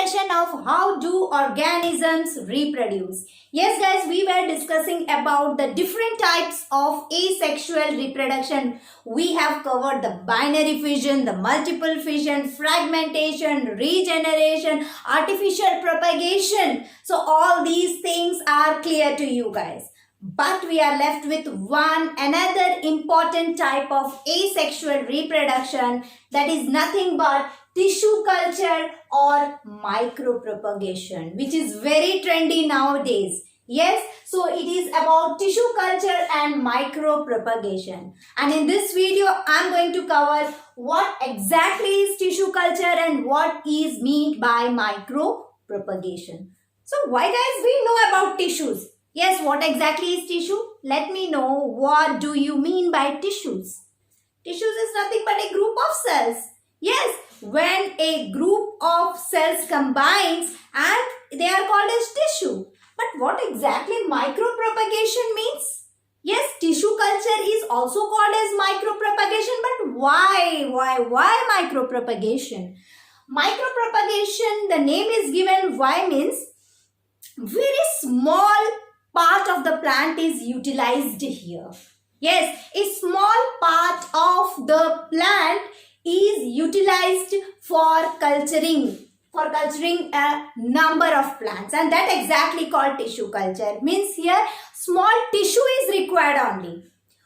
discussion of how do organisms reproduce. Yes guys, we were discussing about the different types of asexual reproduction. We have covered the binary fission, the multiple fission, fragmentation, regeneration, artificial propagation. So all these things are clear to you guys. But we are left with another important type of asexual reproduction, that is nothing but tissue culture or micropropagation, which is very trendy nowadays. Yes, so it is about tissue culture and micropropagation. And in this video, I am going to cover what exactly is tissue culture and what is meant by micropropagation. So why guys we know about tissues? Yes, what exactly is tissue? Let me know, what do you mean by tissues? Tissues is nothing but a group of cells. Yes, when a group of cells combines and they are called as tissue. But what exactly micropropagation means? Yes, tissue culture is also called as micropropagation, but why micropropagation? Micropropagation, the name is given, why means very small part of the plant is utilized here. Yes, a small part of the plant is utilized for culturing a number of plants, and that exactly called tissue culture. Means here small tissue is required only.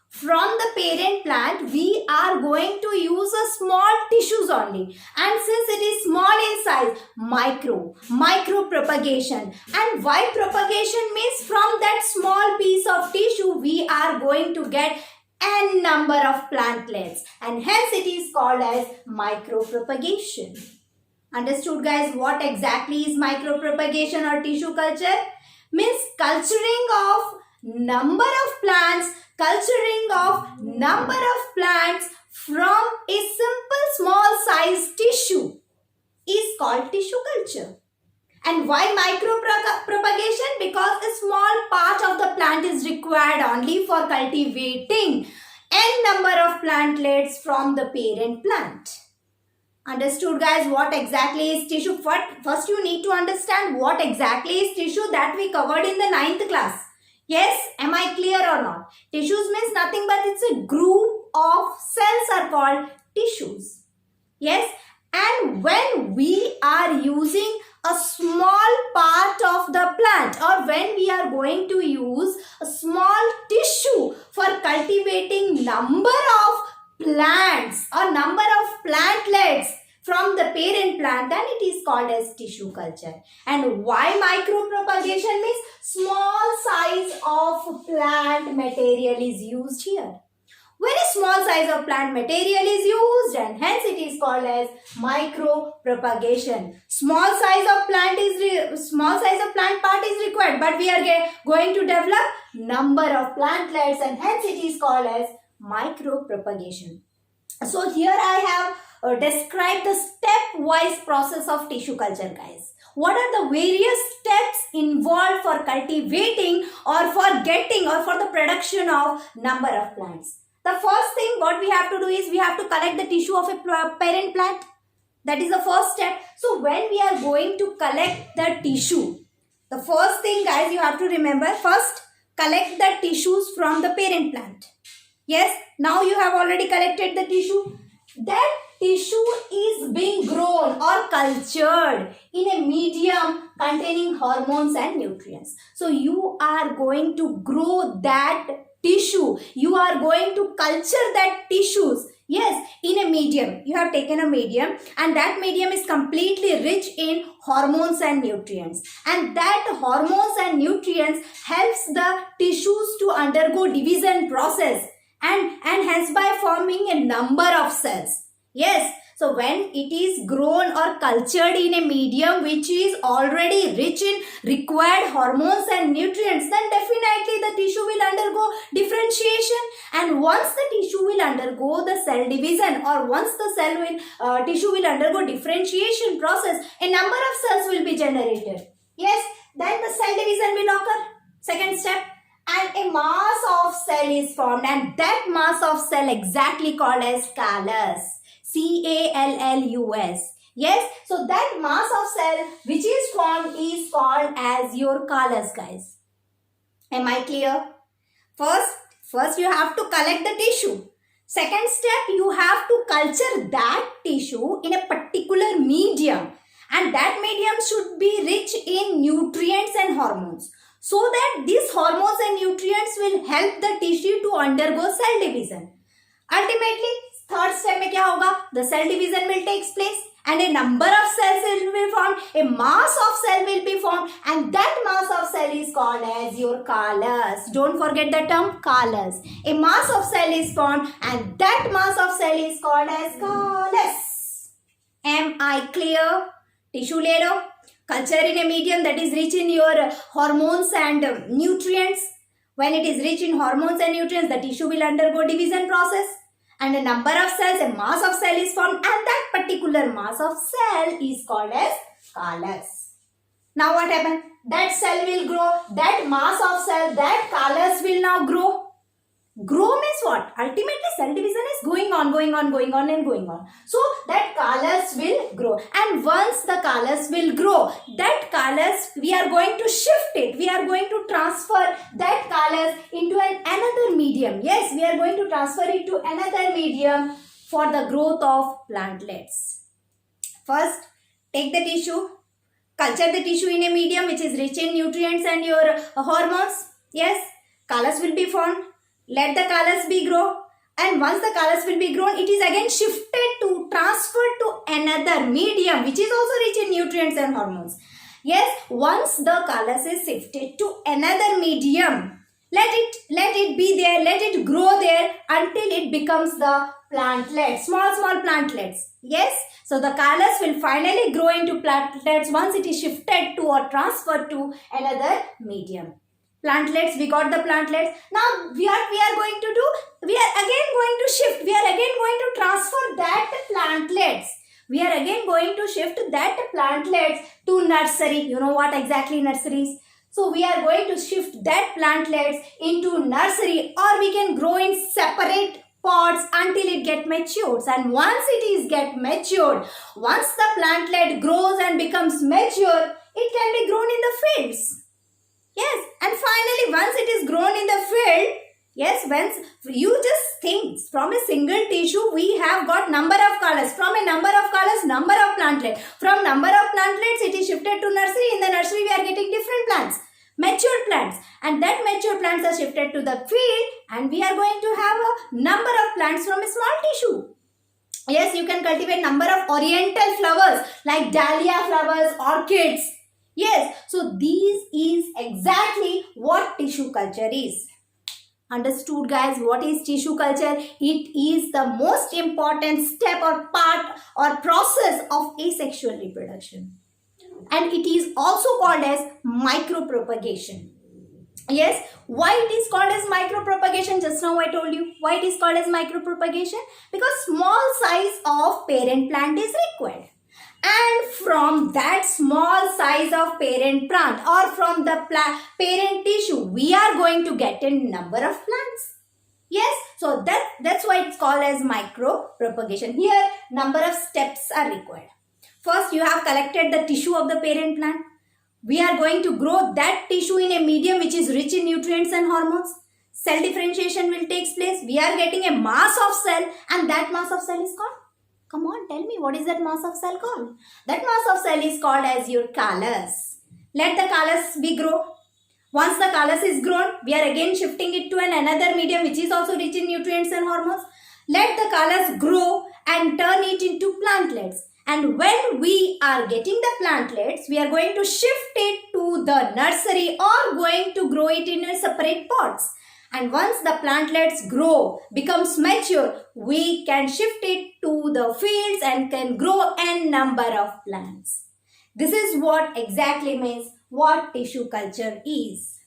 From the parent plant, we are going to use a small tissues only, and since it is small in size, micro propagation. And why propagation means from that small piece of tissue we are going to get n number of plantlets, and hence it is called as micro propagation. Understood guys, what exactly is micro propagation or tissue culture? Means culturing of number of plants from a simple small size tissue is called tissue culture. And why micropropagation? Because a small part of the plant is required only for cultivating n number of plantlets from the parent plant. Understood guys, what exactly is tissue? First you need to understand what exactly is tissue, that we covered in the 9th class. Yes, am I clear or not? Tissues means nothing but it's a group of cells are called tissues. Yes, and when we are using a small part of the plant, or when we are going to use a small tissue for cultivating number of plants or number of plantlets from the parent plant, then it is called as tissue culture. And why micropropagation means small size of plant material is used here. Very small size of plant material is used, and hence it is called as micropropagation. Small size of plant part is required, but we are going to develop number of plantlets, and hence it is called as micropropagation. So here I have described the stepwise process of tissue culture guys. What are the various steps involved for cultivating or for getting or for the production of number of plants? The first thing what we have to do is we have to collect the tissue of a parent plant. That is the first step. So when we are going to collect the tissue, the first thing guys you have to remember, first collect the tissues from the parent plant. Yes, now you have already collected the tissue. That tissue is being grown or cultured in a medium containing hormones and nutrients. So you are going to grow that tissue. You are going to culture that tissues. Yes, in a medium. You have taken a medium, and that medium is completely rich in hormones and nutrients. And that hormones and nutrients helps the tissues to undergo division process. And hence by forming a number of cells. Yes, so when it is grown or cultured in a medium which is already rich in required hormones and nutrients, then definitely the tissue will undergo differentiation. And once the tissue will undergo the cell division, or once the tissue will undergo differentiation process, a number of cells will be generated. Yes, then the cell division will occur. Second step. And a mass of cell is formed, and that mass of cell exactly called as callus. C-A-L-L-U-S. Yes, so that mass of cell which is formed is called as your callus, guys. Am I clear? First you have to collect the tissue. Second step, you have to culture that tissue in a particular medium, and that medium should be rich in nutrients and hormones, so that these hormones and nutrients will help the tissue to undergo cell division. Ultimately, third step में क्या होगा? The cell division will take place and a number of cells will be formed. A mass of cell will be formed, and that mass of cell is called as your callus. Don't forget the term callus. A mass of cell is formed, and that mass of cell is called as callus. Am I clear? Tissue ले लो. Culture in a medium that is rich in your hormones and nutrients. When it is rich in hormones and nutrients, the tissue will undergo division process. And a number of cells, a mass of cell is formed, and that particular mass of cell is called as callus. Now what happened? That cell will grow, that mass of cell, that callus will now grow. Grow means what? Ultimately cell division is going on and going on. So that callus will grow, and once the callus will grow, that callus we are going to shift it. We are going to transfer that callus into another medium. Yes, we are going to transfer it to another medium for the growth of plantlets. First, take the tissue, culture the tissue in a medium which is rich in nutrients and your hormones. Yes, callus will be formed. Let the callus be grow, and once the callus will be grown, it is again shifted to transfer to another medium which is also rich in nutrients and hormones. Yes, once the callus is shifted to another medium, let it be there, let it grow there until it becomes the plantlet, small plantlets. Yes, so the callus will finally grow into plantlets once it is shifted to or transferred to another medium. Plantlets, we got the plantlets. Now we are going to do, we are again going to shift, we are again going to transfer that plantlets. We are again going to shift that plantlets to nursery. You know what exactly nursery is? So we are going to shift that plantlets into nursery, or we can grow in separate pots until it get matured. And once it is get matured, once the plantlet grows and becomes mature, it can be grown in the fields. Yes, and finally once it is grown in the field, yes, once you just think from a single tissue we have got number of callus. From a number of callus, number of plantlets. From number of plantlets it is shifted to nursery. In the nursery we are getting different plants, matured plants, and that mature plants are shifted to the field, and we are going to have a number of plants from a small tissue. Yes, you can cultivate number of oriental flowers like dahlia flowers, orchids. Yes, so this is exactly what tissue culture is. Understood, guys? What is tissue culture? It is the most important step or part or process of asexual reproduction. And it is also called as micropropagation. Yes, why it is called as micropropagation? Just now I told you why it is called as micropropagation. Because small size of parent plant is required. And from that small size of parent plant or from the parent tissue, we are going to get a number of plants. Yes, so that's why it's called as micropropagation. Here, number of steps are required. First, you have collected the tissue of the parent plant. We are going to grow that tissue in a medium which is rich in nutrients and hormones. Cell differentiation will take place. We are getting a mass of cell, and that mass of cell is called, come on, tell me, what is that mass of cell called? That mass of cell is called as your callus. Let the callus be grow. Once the callus is grown, we are again shifting it to another medium which is also rich in nutrients and hormones. Let the callus grow and turn it into plantlets. And when we are getting the plantlets, we are going to shift it to the nursery or going to grow it in a separate pots. And once the plantlets grow, becomes mature, we can shift it to the fields and can grow n number of plants. This is what exactly means what tissue culture is.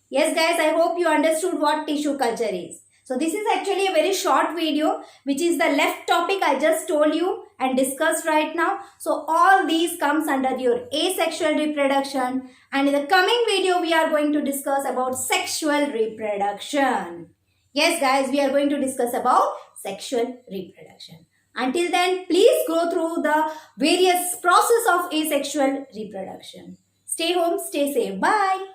Yes guys, I hope you understood what tissue culture is. So this is actually a very short video which is the left topic I just told you and discussed right now. So all these comes under your asexual reproduction, and in the coming video we are going to discuss about sexual reproduction. Yes guys, we are going to discuss about sexual reproduction. Until then, please go through the various process of asexual reproduction. Stay home, stay safe. Bye.